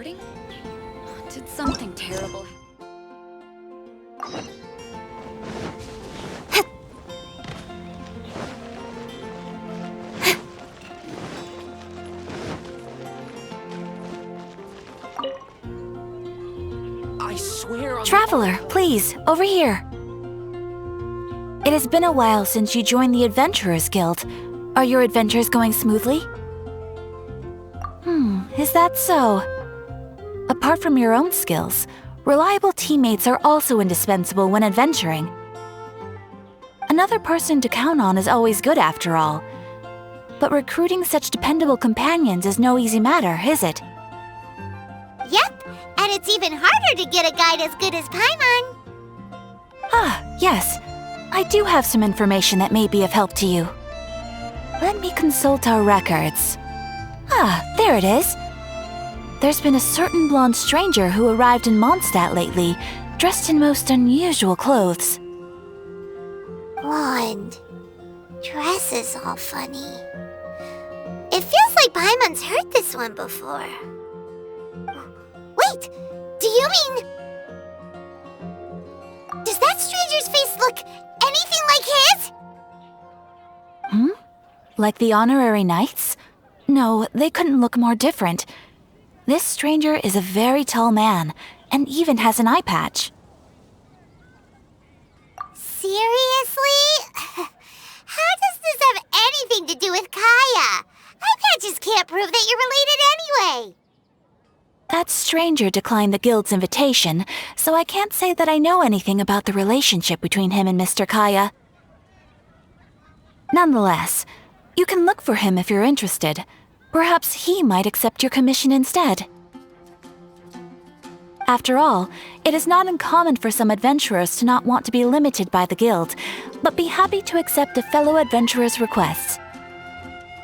hurting? Did something terrible happen? I swear on Traveler, please, over here. It has been a while since you joined the Adventurers Guild. Are your adventures going smoothly? Is that so? Apart from your own skills, reliable teammates are also indispensable when adventuring. Another person to count on is always good after all. But recruiting such dependable companions is no easy matter, is it? Yep, and it's even harder to get a guide as good as Paimon. Ah, yes. I do have some information that may be of help to you. Let me consult our records. Ah, there it is. There's been a certain blonde stranger who arrived in Mondstadt lately, dressed in most unusual clothes. Blonde. Dress is all funny. It feels like Paimon's heard this one before. Wait, do you mean... Does that stranger's face look anything like his? Like the honorary knights? No, they couldn't look more different. This stranger is a very tall man, and even has an eye patch. Seriously? How does this have anything to do with Kaya? Eye patches can't prove that you're related anyway. That stranger declined the guild's invitation, so I can't say that I know anything about the relationship between him and Mr. Kaya. Nonetheless, you can look for him if you're interested. Perhaps he might accept your commission instead. After all, it is not uncommon for some adventurers to not want to be limited by the guild, but be happy to accept a fellow adventurer's requests.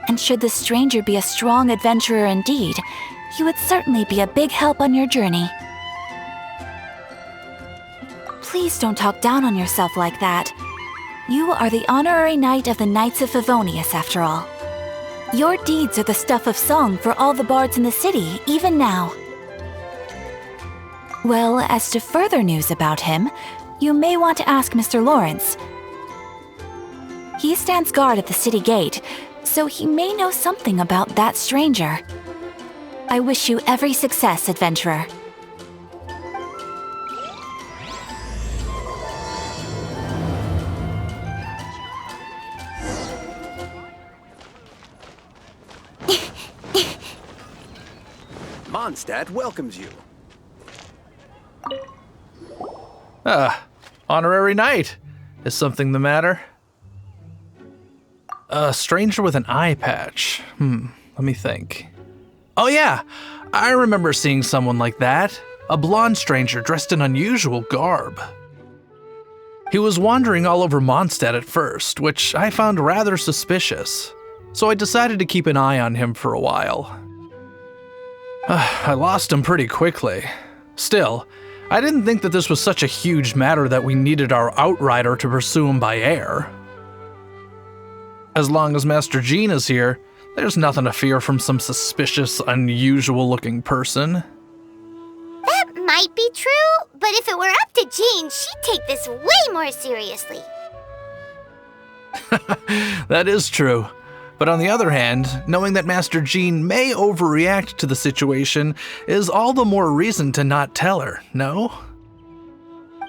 And should the stranger be a strong adventurer indeed, he would certainly be a big help on your journey. Please don't talk down on yourself like that. You are the honorary knight of the Knights of Favonius, after all. Your deeds are the stuff of song for all the bards in the city, even now. Well, as to further news about him, you may want to ask Mr. Lawrence. He stands guard at the city gate, so he may know something about that stranger. I wish you every success, adventurer. Mondstadt welcomes you. Honorary knight. Is something the matter? A stranger with an eye patch. Let me think. Oh yeah, I remember seeing someone like that. A blonde stranger dressed in unusual garb. He was wandering all over Mondstadt at first, which I found rather suspicious. So I decided to keep an eye on him for a while. I lost him pretty quickly. Still, I didn't think that this was such a huge matter that we needed our outrider to pursue him by air. As long as Master Jean is here, there's nothing to fear from some suspicious, unusual-looking person. That might be true, but if it were up to Jean, she'd take this way more seriously. That is true. But on the other hand, knowing that Master Jean may overreact to the situation is all the more reason to not tell her, no?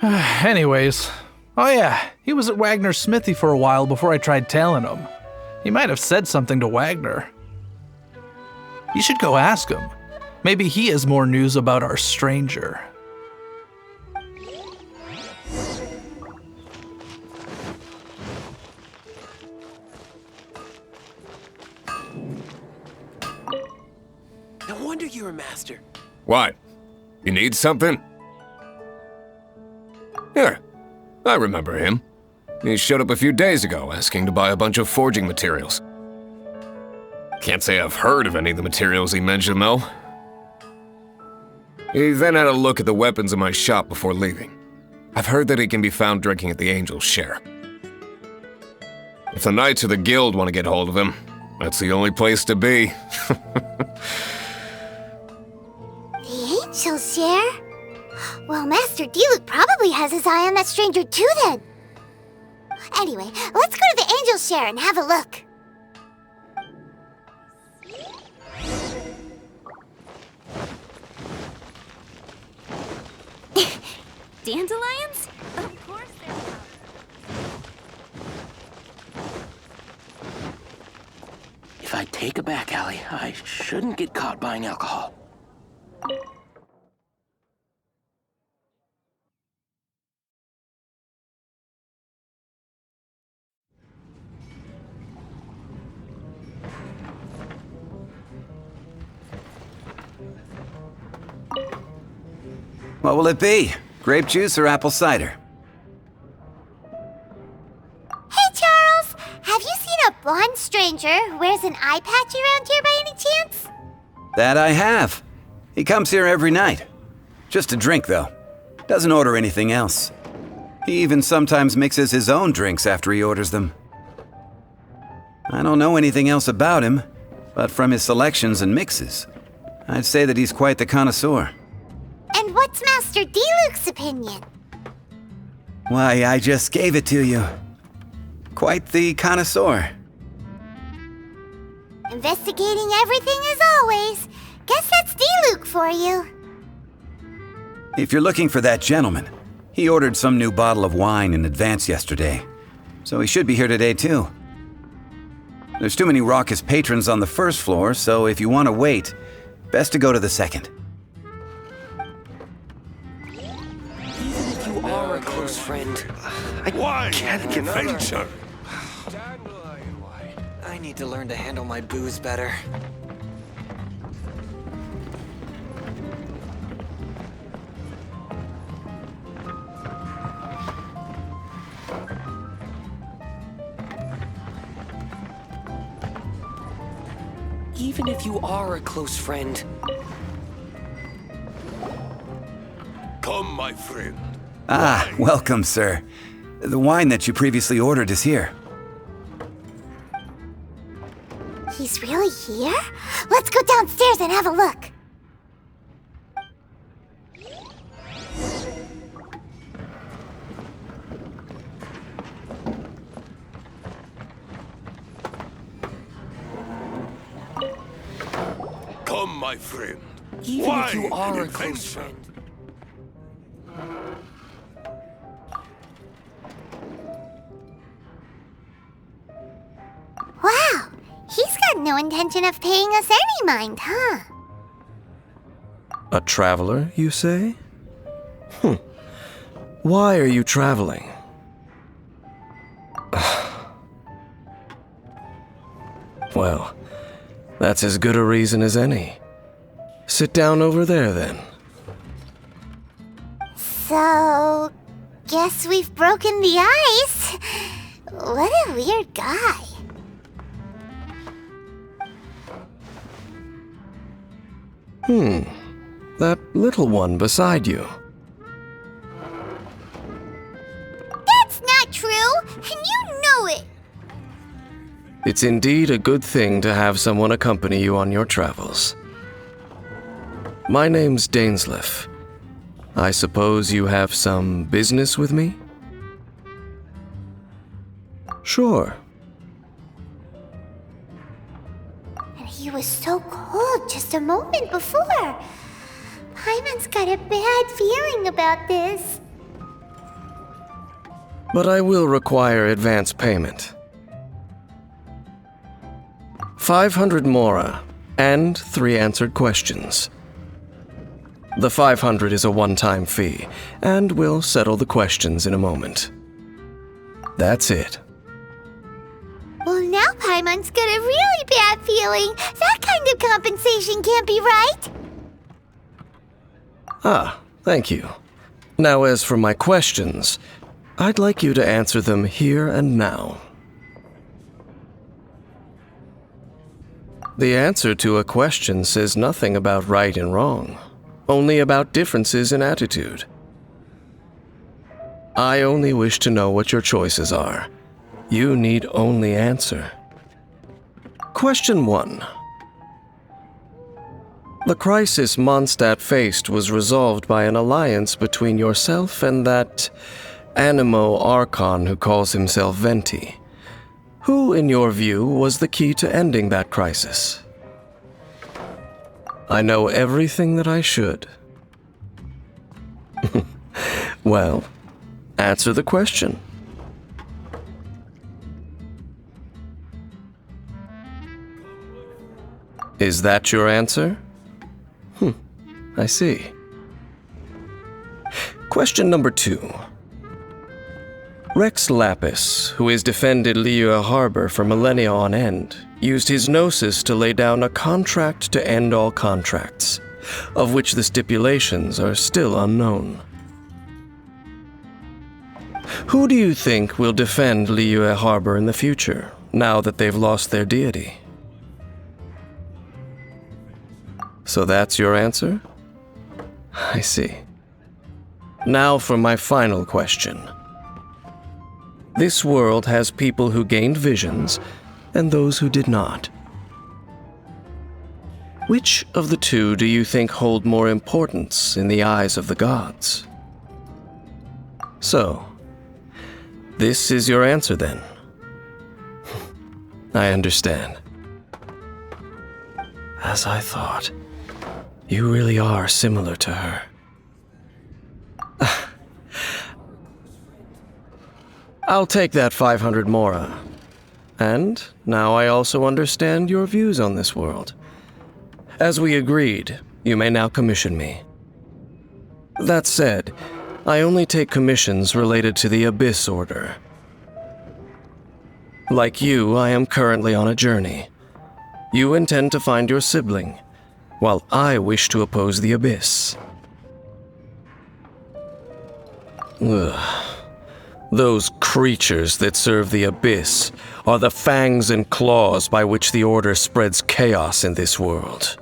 Anyways, oh yeah, he was at Wagner's smithy for a while before I tried tailing him. He might have said something to Wagner. You should go ask him. Maybe he has more news about our stranger. No wonder you're a master. What? You need something? Here, I remember him. He showed up a few days ago asking to buy a bunch of forging materials. Can't say I've heard of any of the materials he mentioned, though. He then had a look at the weapons in my shop before leaving. I've heard that he can be found drinking at the Angel's Share. If the Knights of the Guild want to get hold of him, that's the only place to be. The She'll share? Well, Master Diluc probably has his eye on that stranger too then. Anyway, let's go to the angel share and have a look. Dandelions? Of course they're not. If I take a back alley, I shouldn't get caught buying alcohol. What will it be? Grape juice or apple cider? Hey, Charles! Have you seen a blonde stranger who wears an eye patch around here by any chance? That I have. He comes here every night. Just a drink, though. Doesn't order anything else. He even sometimes mixes his own drinks after he orders them. I don't know anything else about him, but from his selections and mixes, I'd say that he's quite the connoisseur. And what's Master Diluc's opinion? Why, I just gave it to you. Quite the connoisseur. Investigating everything as always. Guess that's Diluc for you. If you're looking for that gentleman, he ordered some new bottle of wine in advance yesterday, so he should be here today too. There's too many raucous patrons on the first floor, so if you want to wait, best to go to the second. Even if you are a close friend, I can't get venture. I need to learn to handle my booze better. Even if you are a close friend. Come, my friend. Ah, welcome, sir. The wine that you previously ordered is here. He's really here? Let's go downstairs and have a look. Come, my friend. Even if you Wine are a and close adventure. friend. Wow, he's got no intention of paying us any mind, huh? A traveler, you say? Why are you traveling? Well, that's as good a reason as any. Sit down over there, then. So, guess we've broken the ice. What a weird guy. That little one beside you. That's not true, and you know it. It's indeed a good thing to have someone accompany you on your travels. My name's Dainsleif. I suppose you have some business with me? Sure. And he was so cold just a moment before. Paimon's got a bad feeling about this. But I will require advance payment. 500 mora, and 3 answered questions. The 500 is a one-time fee, and we'll settle the questions in a moment. That's it. Well, now Paimon's got a really bad feeling. That kind of compensation can't be right. Ah, thank you. Now as for my questions, I'd like you to answer them here and now. The answer to a question says nothing about right and wrong, only about differences in attitude. I only wish to know what your choices are. You need only answer. Question 1. The crisis Mondstadt faced was resolved by an alliance between yourself and that Animo Archon who calls himself Venti. Who, in your view, was the key to ending that crisis? I know everything that I should. Well, answer the question. Is that your answer? I see. Question number 2. Rex Lapis, who has defended Liyue Harbor for millennia on end, used his gnosis to lay down a contract to end all contracts, of which the stipulations are still unknown. Who do you think will defend Liyue Harbor in the future, now that they've lost their deity? So that's your answer? I see. Now for my final question. This world has people who gained visions and those who did not. Which of the two do you think hold more importance in the eyes of the gods? So, this is your answer then. I understand. As I thought. You really are similar to her. I'll take that 500 mora. And now I also understand your views on this world. As we agreed, you may now commission me. That said, I only take commissions related to the Abyss Order. Like you, I am currently on a journey. You intend to find your sibling, while I wish to oppose the Abyss. Ugh. Those creatures that serve the Abyss are the fangs and claws by which the Order spreads chaos in this world.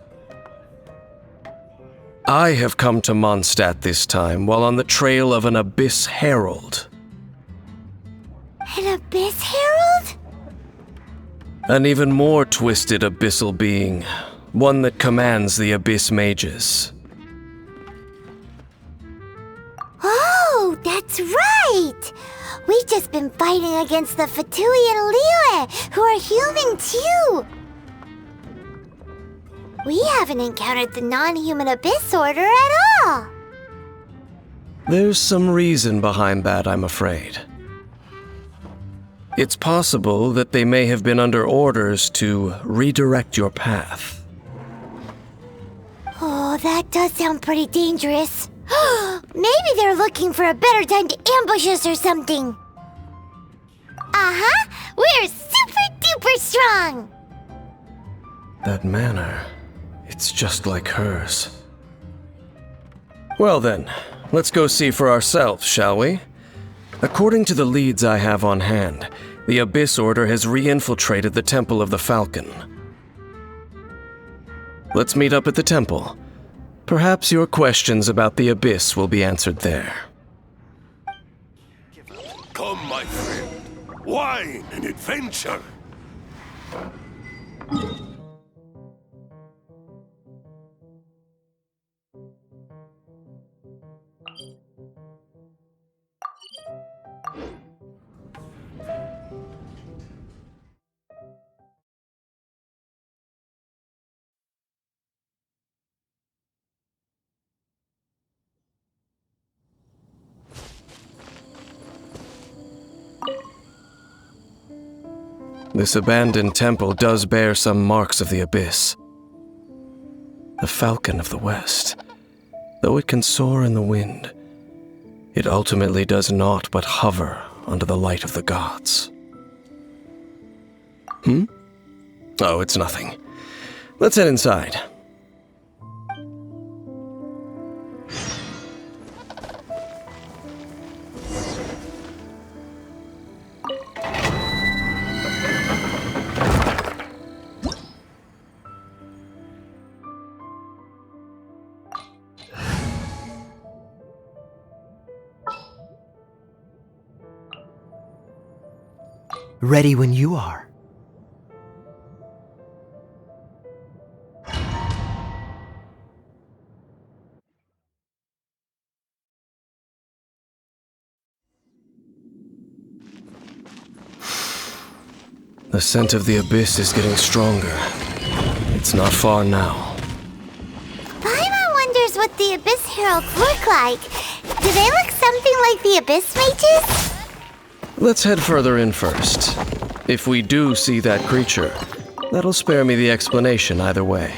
I have come to Mondstadt this time while on the trail of an Abyss herald. An Abyss herald? An even more twisted abyssal being, one that commands the Abyss mages. Oh, that's right! We've just been fighting against the Fatui and Liyue, who are human too! We haven't encountered the non-human Abyss Order at all! There's some reason behind that, I'm afraid. It's possible that they may have been under orders to redirect your path. Oh, that does sound pretty dangerous. Maybe they're looking for a better time to ambush us or something. Uh-huh! We're super duper strong! That manner, it's just like hers. Well then, let's go see for ourselves, shall we? According to the leads I have on hand, the Abyss Order has re-infiltrated the Temple of the Falcon. Let's meet up at the temple. Perhaps your questions about the Abyss will be answered there. Come, my friend. Wine and adventure. This abandoned temple does bear some marks of the Abyss. The Falcon of the West. Though it can soar in the wind, it ultimately does naught but hover under the light of the gods. Oh, it's nothing. Let's head inside. Ready when you are. The scent of the abyss is getting stronger. It's not far now. Paimon wonders what the Abyss Heralds look like. Do they look something like the Abyss Mages? Let's head further in first. If we do see that creature, that'll spare me the explanation either way.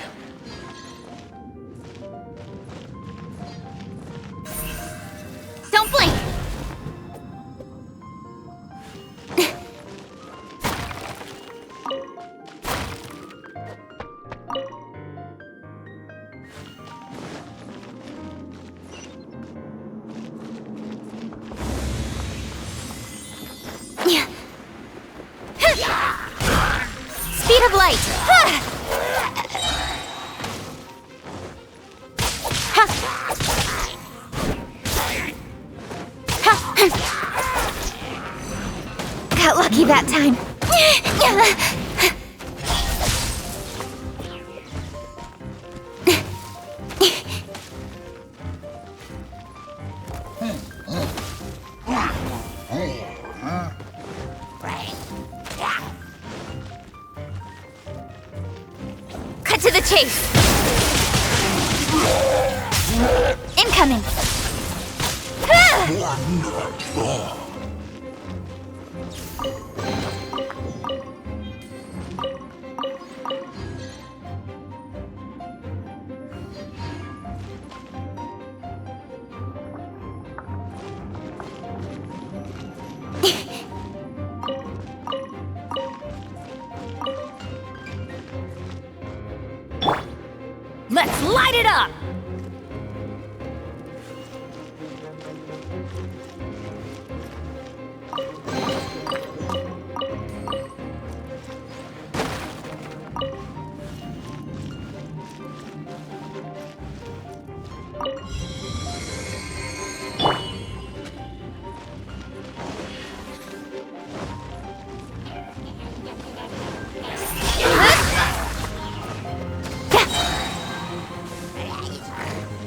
Don't blink! Speed of light! Got lucky that time. Cut to the chase. Incoming. Let's light it up!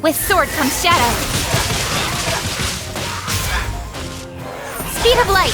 With sword comes shadow. Speed of light.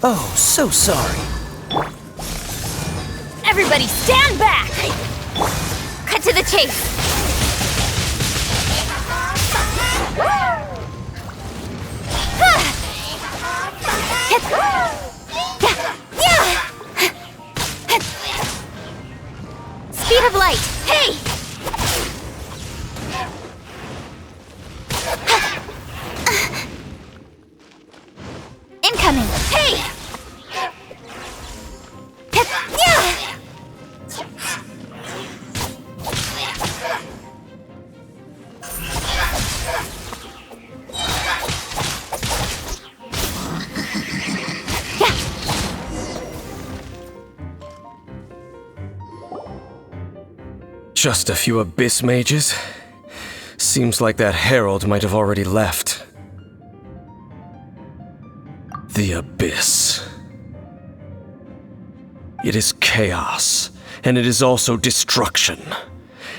Oh, so sorry. Everybody stand back! Cut to the chase! Speed of light! Hey! Incoming! Hey! Just a few abyss mages? Seems like that herald might have already left. The abyss. It is chaos, and it is also destruction.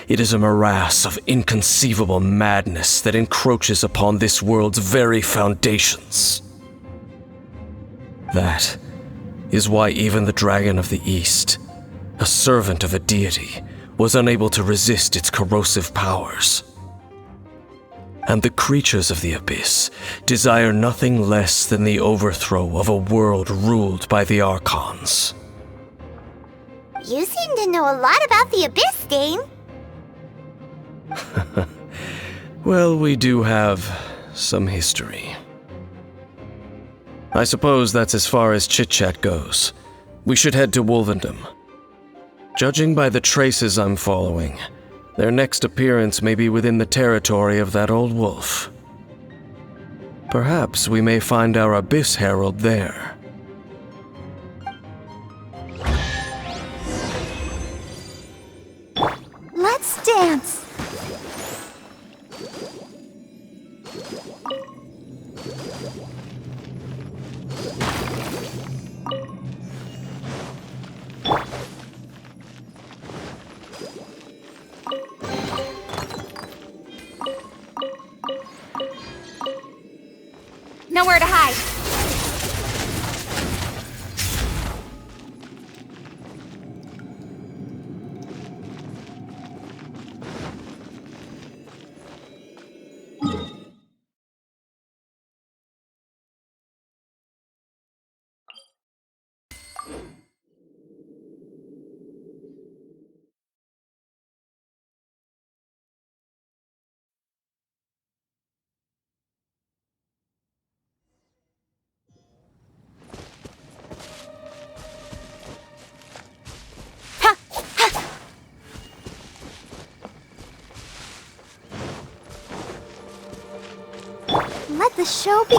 It is a morass of inconceivable madness that encroaches upon this world's very foundations. That is why even the Dragon of the East, a servant of a deity, was unable to resist its corrosive powers. And the creatures of the Abyss desire nothing less than the overthrow of a world ruled by the Archons. You seem to know a lot about the Abyss, Dane. Well, we do have some history. I suppose that's as far as chit-chat goes. We should head to Wolvendom. Judging by the traces I'm following, their next appearance may be within the territory of that old wolf. Perhaps we may find our Abyss herald there. Let's dance. Nowhere to hide. Let the show be...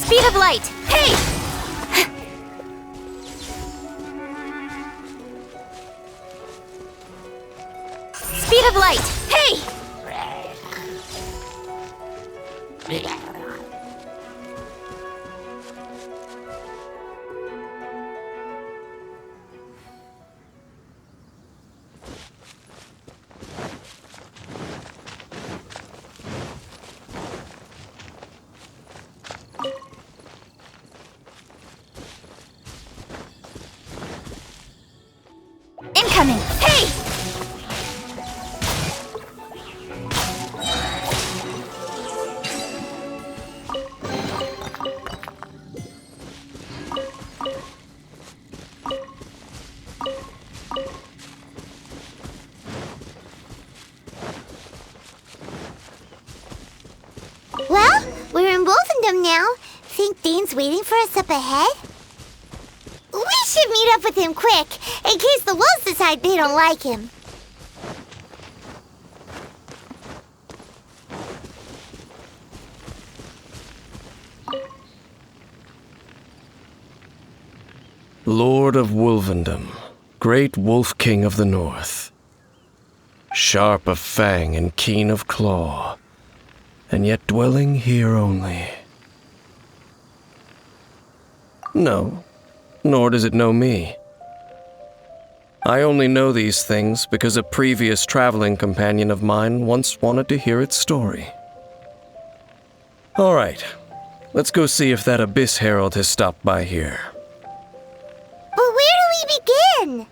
Speed of light! Hey! Speed of light! Hey! Incoming. Hey! Well, we're in Wolvendom now. Think Dane's waiting for us up ahead? We should meet up with him quick, in case the wolves decide they don't like him. Lord of Wolvendom, great wolf king of the north. Sharp of fang and keen of claw, and yet dwelling here only. No, nor does it know me. I only know these things because a previous traveling companion of mine once wanted to hear its story. All right, let's go see if that Abyss herald has stopped by here. But where do we begin?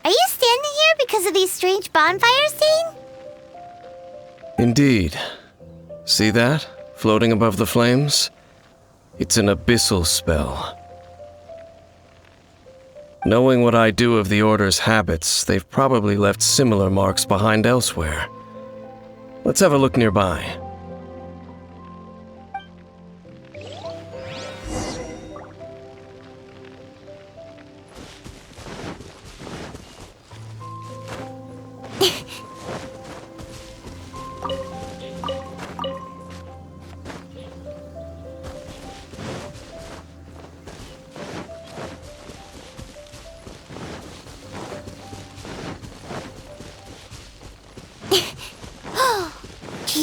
Are you standing here because of these strange bonfires, Dane? Indeed. See that, floating above the flames? It's an abyssal spell. Knowing what I do of the Order's habits, they've probably left similar marks behind elsewhere. Let's have a look nearby.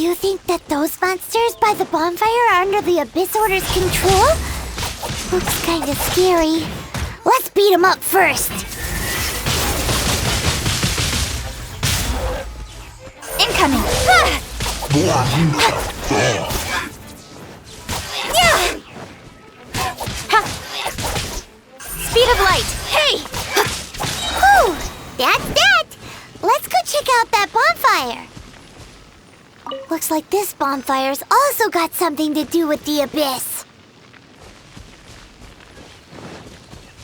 you think that those monsters by the bonfire are under the Abyss Order's control? Looks kinda scary. Let's beat them up first. Incoming! Speed of light! Hey! Whew, that's that. Let's go check out that bonfire. Looks like this bonfire's also got something to do with the Abyss.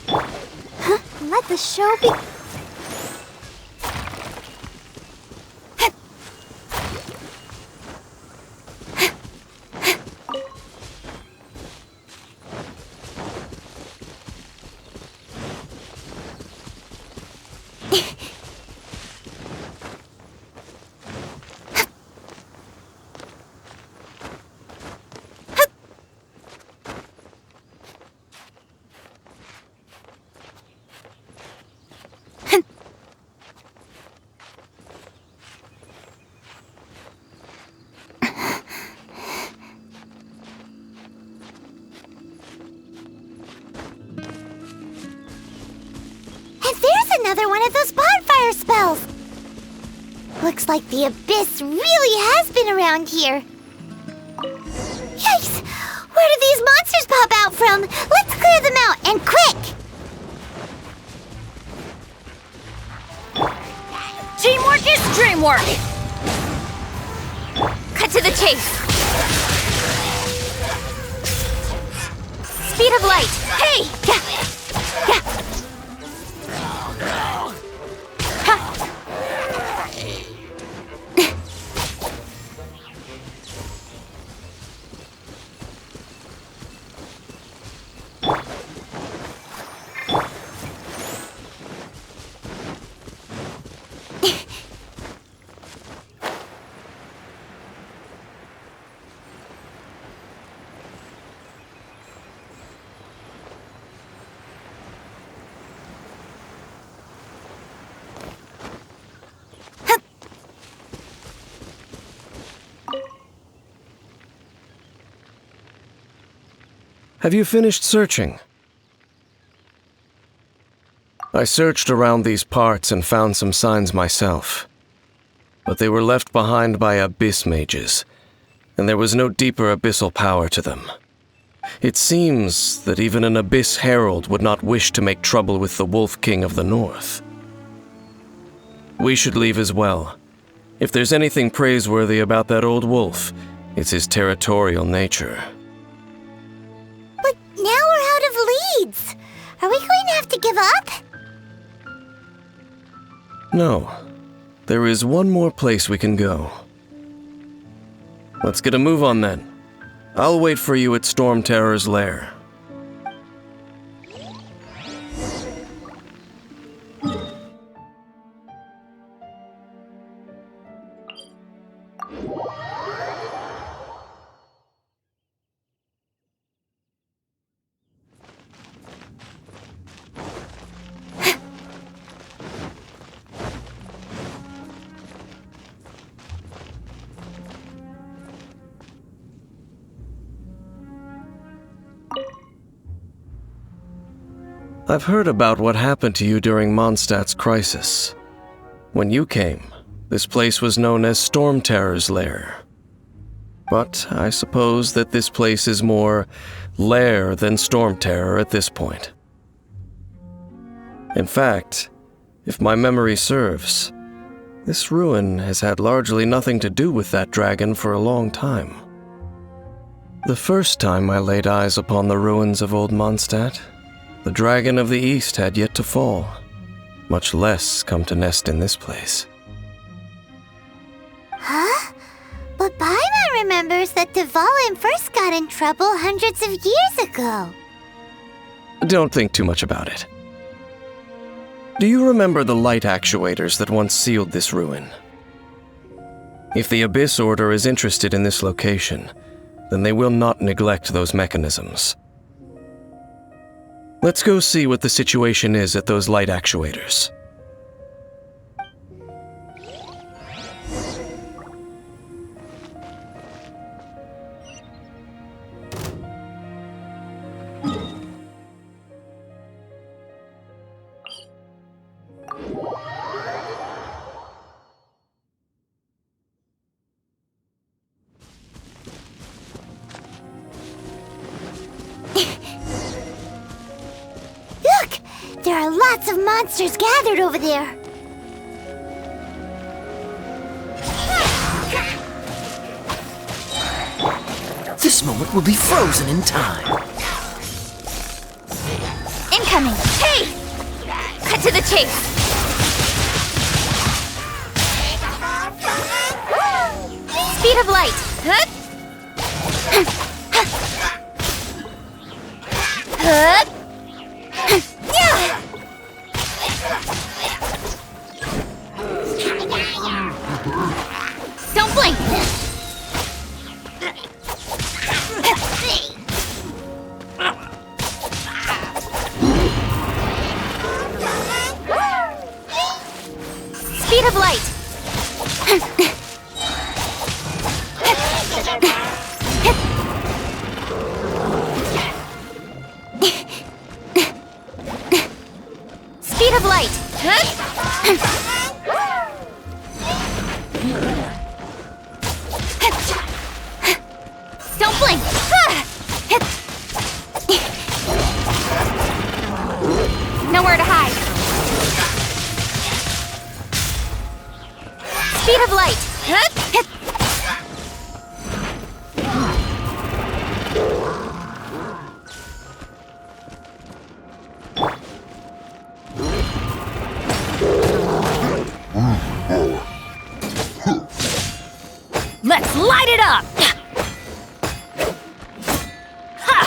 Huh? Let the show be... Another one of those bonfire spells! Looks like the Abyss really has been around here. Yikes! Where did these monsters pop out from? Let's clear them out, and quick! Teamwork is dreamwork! Cut to the chase! Speed of light! Hey! Have you finished searching? I searched around these parts and found some signs myself, but they were left behind by Abyss mages, and there was no deeper abyssal power to them. It seems that even an Abyss herald would not wish to make trouble with the Wolf King of the North. We should leave as well. If there's anything praiseworthy about that old wolf, it's his territorial nature. But now we're out of leads. Are we going to have to give up? No. There is one more place we can go. Let's get a move on then. I'll wait for you at Stormterror's lair. I've heard about what happened to you during Mondstadt's crisis. When you came, this place was known as Stormterror's lair. But I suppose that this place is more lair than Stormterror at this point. In fact, if my memory serves, this ruin has had largely nothing to do with that dragon for a long time. The first time I laid eyes upon the ruins of old Mondstadt, the Dragon of the East had yet to fall, much less come to nest in this place. Huh? But Paimon remembers that Dvalin first got in trouble hundreds of years ago. Don't think too much about it. Do you remember the light actuators that once sealed this ruin? If the Abyss Order is interested in this location, then they will not neglect those mechanisms. Let's go see what the situation is at those light actuators. There are lots of monsters gathered over there. This moment will be frozen in time. Incoming! Hey! Cut to the chase! Speed of light! Hup! Hup! Yeah! Don't blink! Speed of light! Speed of light! Don't blink! Nowhere to hide! Speed of light! Let's light it up! Ha!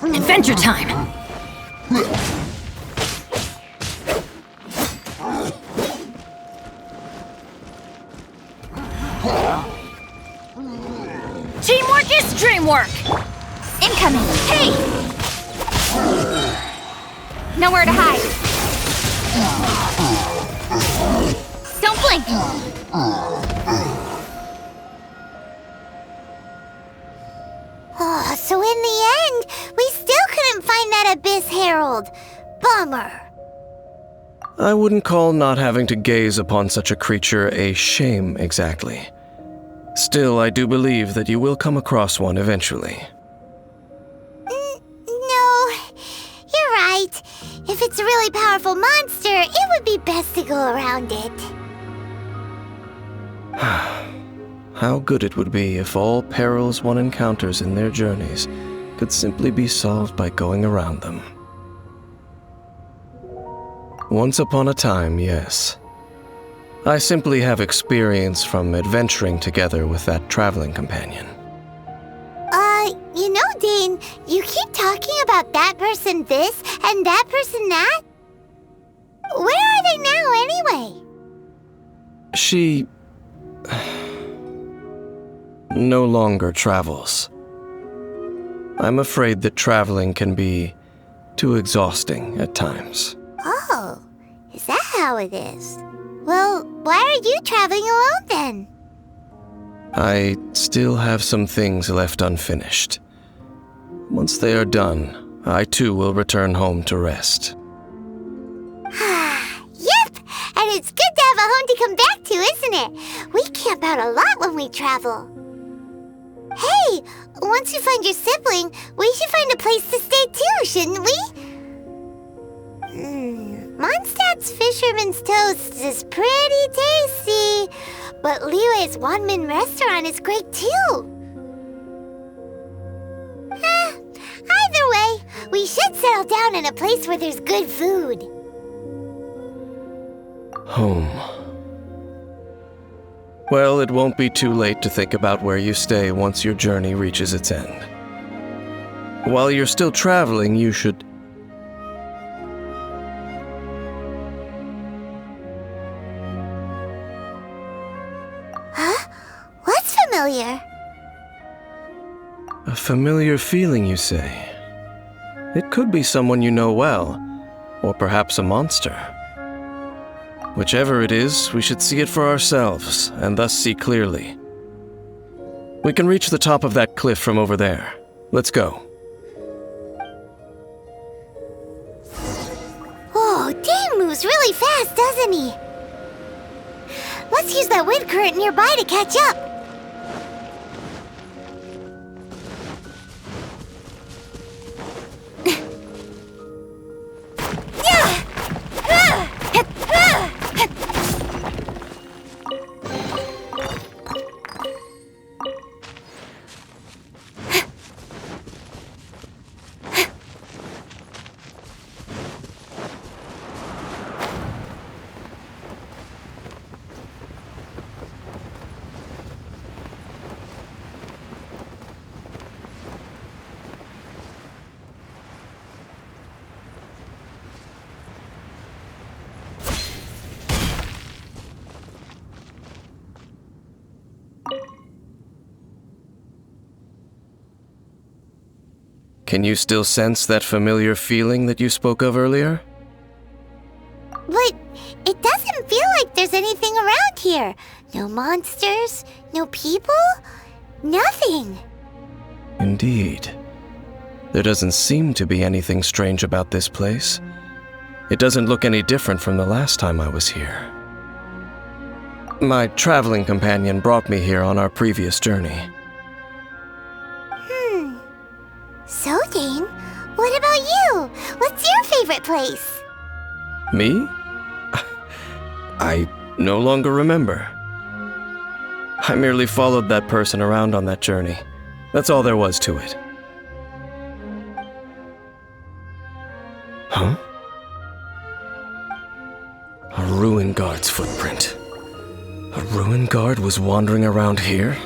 Adventure time! Teamwork is dreamwork! Incoming! Hey! Nowhere to hide! Don't blink! Oh, so in the end, we still couldn't find that Abyss Herald. Bummer. I wouldn't call not having to gaze upon such a creature a shame exactly. Still, I do believe that you will come across one eventually. No, you're right. If it's a really powerful monster, it would be best to go around it. How good it would be if all perils one encounters in their journeys could simply be solved by going around them. Once upon a time, yes. I simply have experience from adventuring together with that traveling companion. You know, Dane, you keep talking about that person this and that person that. Where are they now, anyway? She no longer travels. I'm afraid that traveling can be too exhausting at times. Oh, is that how it is? Well, why are you traveling alone then? I still have some things left unfinished. Once they are done, I too will return home to rest. Yep, and it's good to have a home to come back to, isn't it? We camp out a lot when we travel. Hey, once you find your sibling, we should find a place to stay too, shouldn't we? Mondstadt's Fisherman's Toast is pretty tasty, but Liyue's Wanmin restaurant is great too. Either way, we should settle down in a place where there's good food. Home. Well, it won't be too late to think about where you stay once your journey reaches its end. While you're still traveling, you should... Huh? What's familiar? A familiar feeling, you say? It could be someone you know well, or perhaps a monster. Whichever it is, we should see it for ourselves, and thus see clearly. We can reach the top of that cliff from over there. Let's go. Oh, Dane moves really fast, doesn't he? Let's use that wind current nearby to catch up. Can you still sense that familiar feeling that you spoke of earlier? But it doesn't feel like there's anything around here. No monsters, no people, nothing. Indeed. There doesn't seem to be anything strange about this place. It doesn't look any different from the last time I was here. My traveling companion brought me here on our previous journey. So, Dane, what about you? What's your favorite place? Me? I no longer remember. I merely followed that person around on that journey. That's all there was to it. Huh? A ruin guard's footprint. A ruin guard was wandering around here?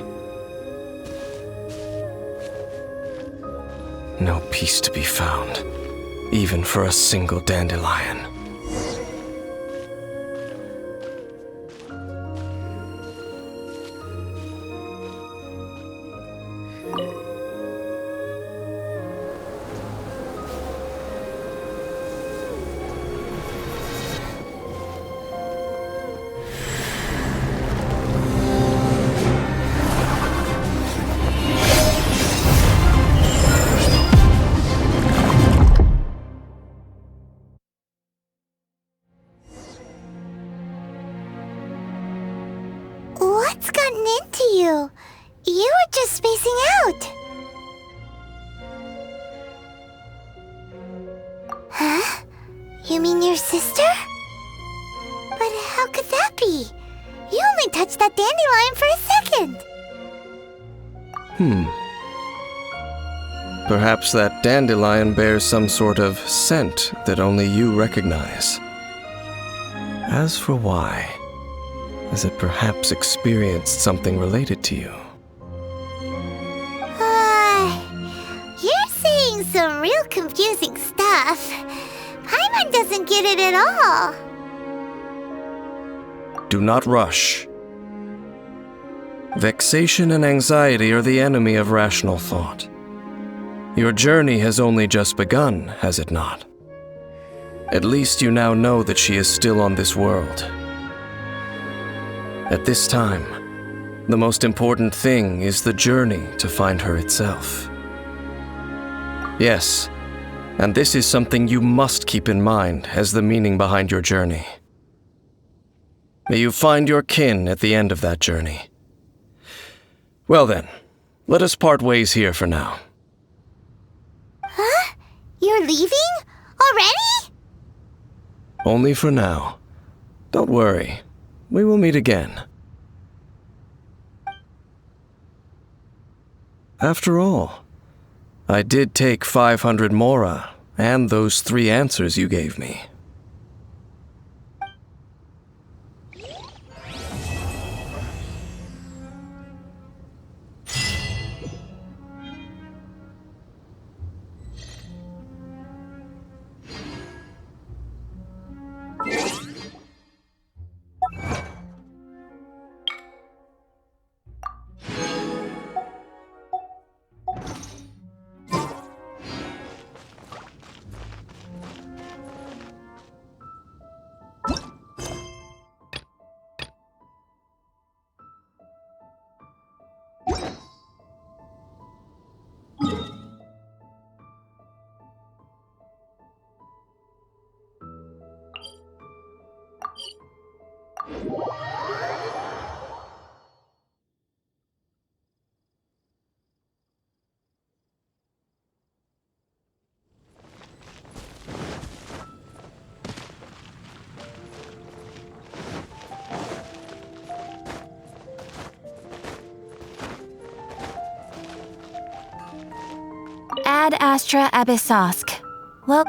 No peace to be found, even for a single dandelion. What's gotten into you? You were just spacing out. Huh? You mean your sister? But how could that be? You only touched that dandelion for a second. Perhaps that dandelion bears some sort of scent that only you recognize. As for why, has it perhaps experienced something related to you? You're saying some real confusing stuff. Paimon doesn't get it at all. Do not rush. Vexation and anxiety are the enemy of rational thought. Your journey has only just begun, has it not? At least you now know that she is still on this world. At this time, the most important thing is the journey to find her itself. Yes, and this is something you must keep in mind as the meaning behind your journey. May you find your kin at the end of that journey. Well then, let us part ways here for now. Huh? You're leaving? Already? Only for now. Don't worry. We will meet again. After all, I did take 500 mora and those 3 answers you gave me. Ad Astra Abyssosk. Well,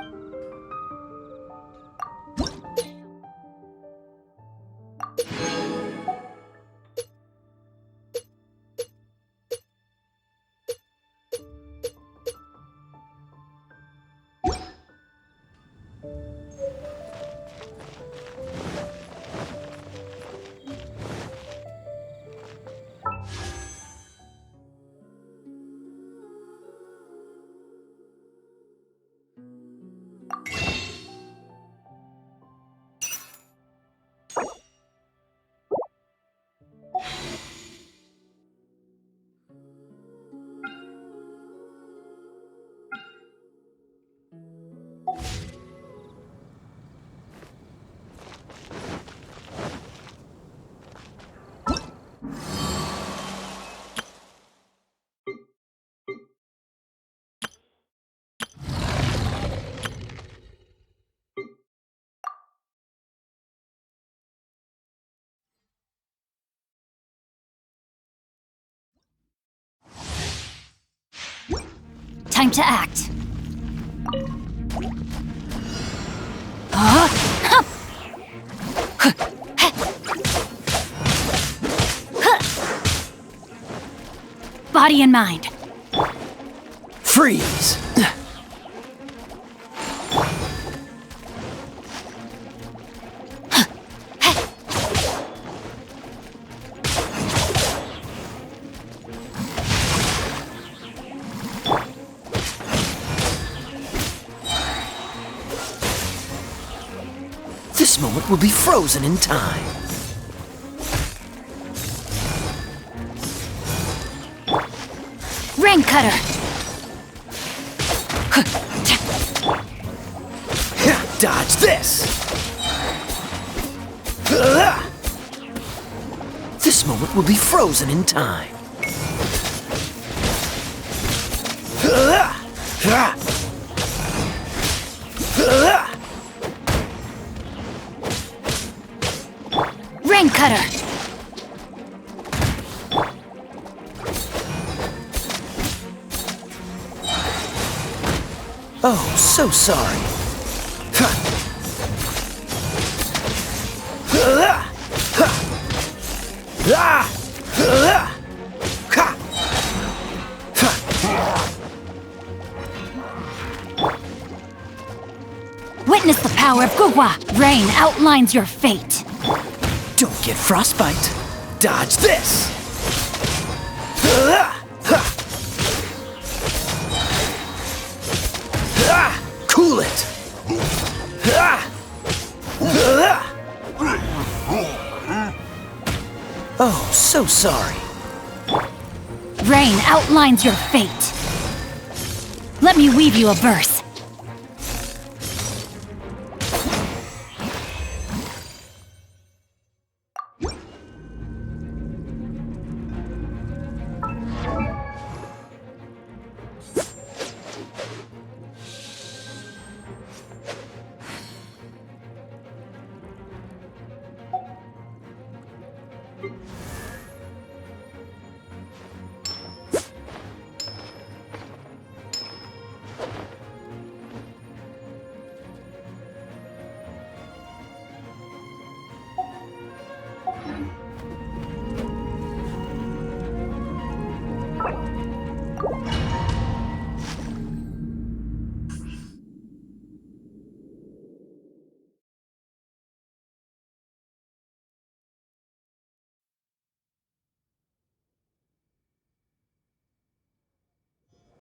Time to act. Body and mind. Freeze! This moment will be frozen in time. Rain cutter. Dodge this! This moment will be frozen in time. Rain cutter. Oh, so sorry. Witness the power of Gugwa. Rain outlines your fate. Don't get frostbite. Dodge this! Cool it! Oh, so sorry. Rain outlines your fate. Let me weave you a verse.